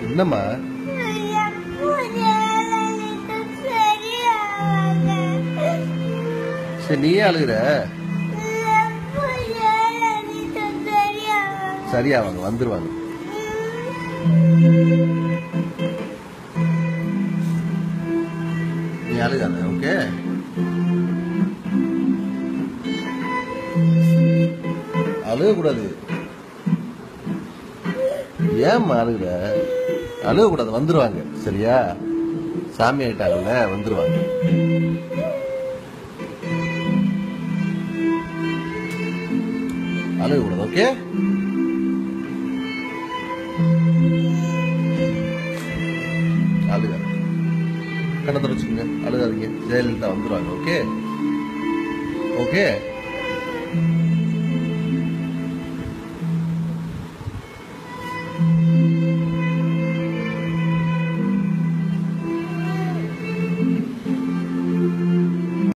என்னம்மா? சரி நீயே அழுகுற. சரியாவாங்க, வந்துருவாங்க. நீ அழுகாத. ஓகே, அழுகக்கூடாது. ஏம்மா அழுகுற? அழுகக்கூடாது, வந்துருவாங்க. சரியா? சாமி ஆயிட்டாங்கல்ல, வந்துருவாங்க. அழுகக்கூடாது. ஓகே, அழுகாது. கண்ணை தொடச்சுக்கோங்க, அழுகாதீங்க. ஜெயலலிதா வந்துருவாங்க. Okay okay.